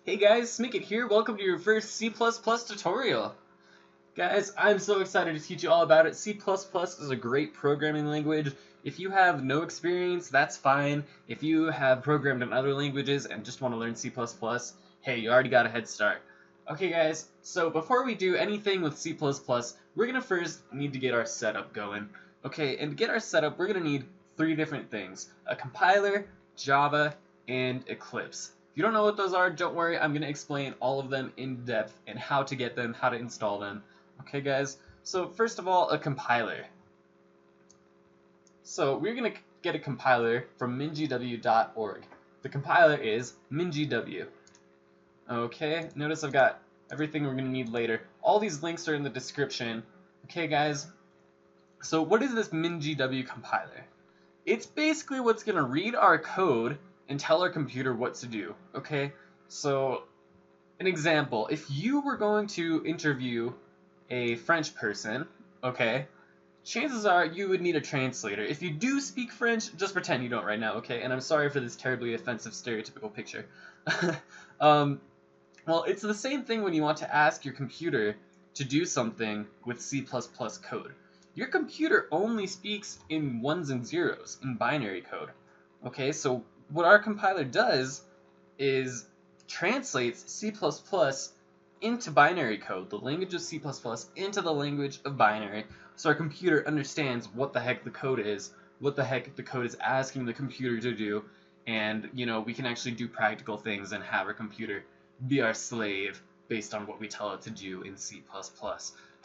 Hey guys, Smikkets here. Welcome to your first C++ tutorial. Guys, I'm so excited to teach you all about it. C++ is a great programming language. If you have no experience, that's fine. If you have programmed in other languages and just want to learn C++, hey, you already got a head start. Okay guys, so before we do anything with C++, we're going to first need to get our setup going. Okay, and to get our setup, we're going to need three different things: a compiler, Java, and Eclipse. If you don't know what those are, don't worry, I'm going to explain all of them in depth and how to get them, how to install them. Okay guys, so first of all, a compiler. So we're going to get a compiler from mingw.org. The compiler is mingw. Okay, notice I've got everything we're going to need later. All these links are in the description. Okay guys, so what is this mingw compiler? It's basically what's going to read our code and tell our computer what to do. Okay, so an example, if you were going to interview a French person, okay, chances are you would need a translator. If you do speak French, just pretend you don't right now, okay? And I'm sorry for this terribly offensive stereotypical picture. Well, it's the same thing when you want to ask your computer to do something with C++ code. Your computer only speaks in ones and zeros, in binary code. Okay, so what our compiler does is translates C++ into binary code, the language of C++ into the language of binary, so our computer understands what the heck the code is, what the heck the code is asking the computer to do, and, you know, we can actually do practical things and have our computer be our slave based on what we tell it to do in C++.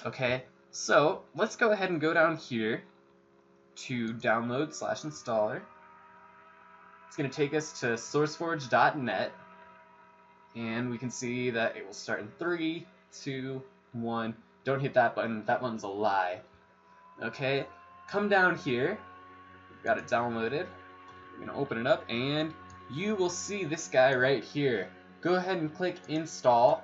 Okay, so let's go ahead and go down here to download/installer. It's going to take us to sourceforge.net, and we can see that it will start in 3, 2, 1. Don't hit that button, that one's a lie. Okay, come down here, we've got it downloaded, we're going to open it up, and you will see this guy right here. Go ahead and click install.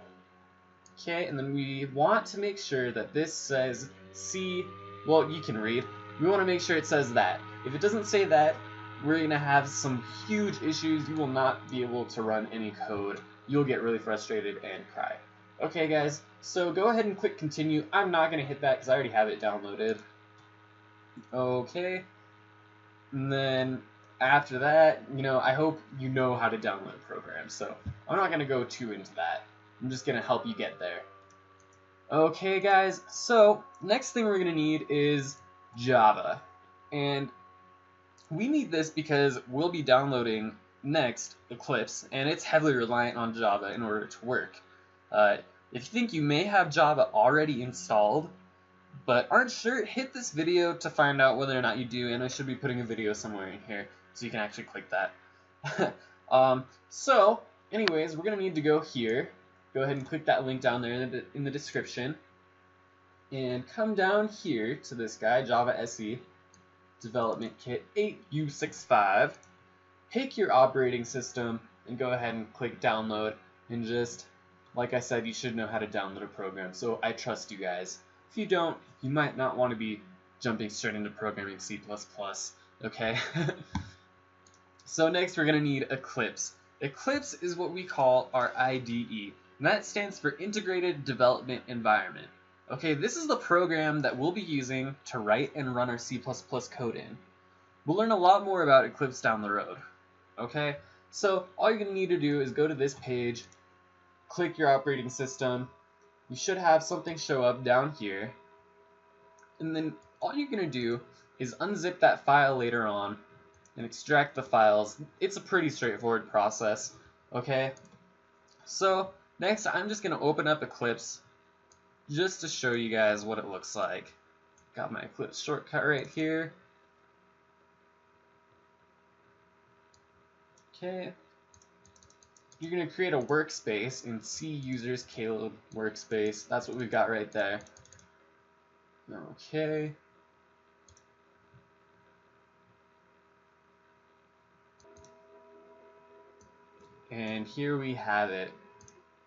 Okay, and then we want to make sure that this says C, well, you can read. We want to make sure it says that. If it doesn't say that, we're going to have some huge issues. You will not be able to run any code. You'll get really frustrated and cry. Okay guys, so go ahead and click continue. I'm not going to hit that because I already have it downloaded. Okay, and then after that, you know, I hope you know how to download programs, so I'm not going to go too into that. I'm just going to help you get there. Okay guys, so next thing we're going to need is Java. And we need this because we'll be downloading next Eclipse, and it's heavily reliant on Java in order to work. If you think you may have Java already installed, but aren't sure, hit this video to find out whether or not you do, and I should be putting a video somewhere in here, so you can actually click that. So, anyways, we're going to need to go here. Go ahead and click that link down there in the description, and come down here to this guy, Java SE Development Kit 8U65. Pick your operating system and go ahead and click download, and just, like I said, you should know how to download a program, so I trust you guys. If you don't, you might not want to be jumping straight into programming C++, okay? So next we're going to need Eclipse. Eclipse is what we call our IDE, and that stands for Integrated Development Environment. Okay, this is the program that we'll be using to write and run our C++ code in. We'll learn a lot more about Eclipse down the road. Okay, so all you're going to need to do is go to this page, click your operating system. You should have something show up down here, and then all you're going to do is unzip that file later on and extract the files. It's a pretty straightforward process. Okay, so next I'm just going to open up Eclipse just to show you guys what it looks like. Got my Eclipse shortcut right here. Okay, you're going to create a workspace in C users Caleb workspace. That's what we've got right there. Okay. And here we have it,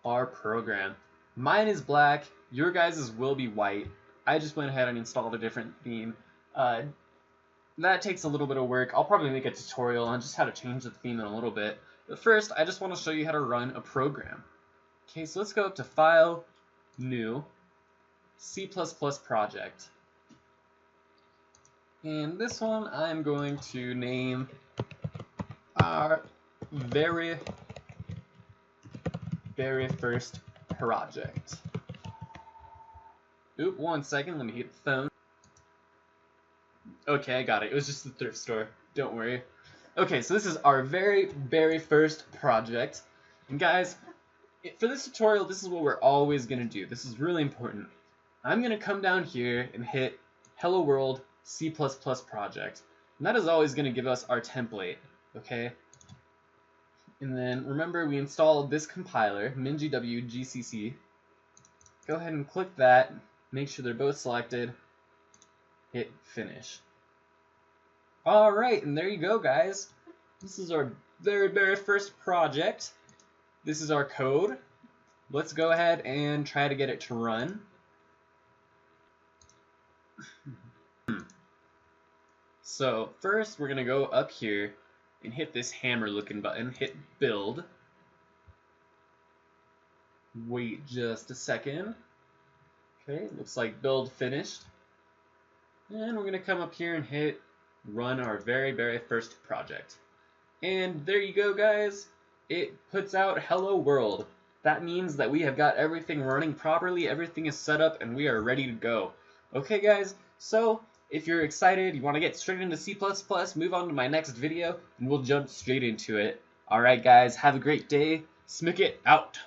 our program. Mine is black, your guys's will be white. I just went ahead and installed a different theme. That takes a little bit of work. I'll probably make a tutorial on just how to change the theme in a little bit. But first, I just want to show you how to run a program. Okay, so let's go up to File, New, C++ Project. And this one I'm going to name our very first project. Oop, 1 second, let me hit the phone. Okay, I got it. It was just the thrift store. Don't worry. Okay, so this is our very first project. And guys, for this tutorial, this is what we're always going to do. This is really important. I'm going to come down here and hit Hello World C++ project. And that is always going to give us our template, okay? And then remember we installed this compiler, mingw gcc. Go ahead and click that, make sure they're both selected, hit finish. Alright, and there you go, guys. This is our very first project. This is our code. Let's go ahead and try to get it to run. So first we're going to go up here and hit this hammer looking button, hit build. Wait just a second. Okay, looks like build finished. And we're going to come up here and hit run our very first project. And there you go, guys. It puts out hello world. That means that we have got everything running properly, everything is set up, and we are ready to go. Okay, guys, so if you're excited, you want to get straight into C++, move on to my next video, and we'll jump straight into it. Alright, guys, have a great day. Smikkets out.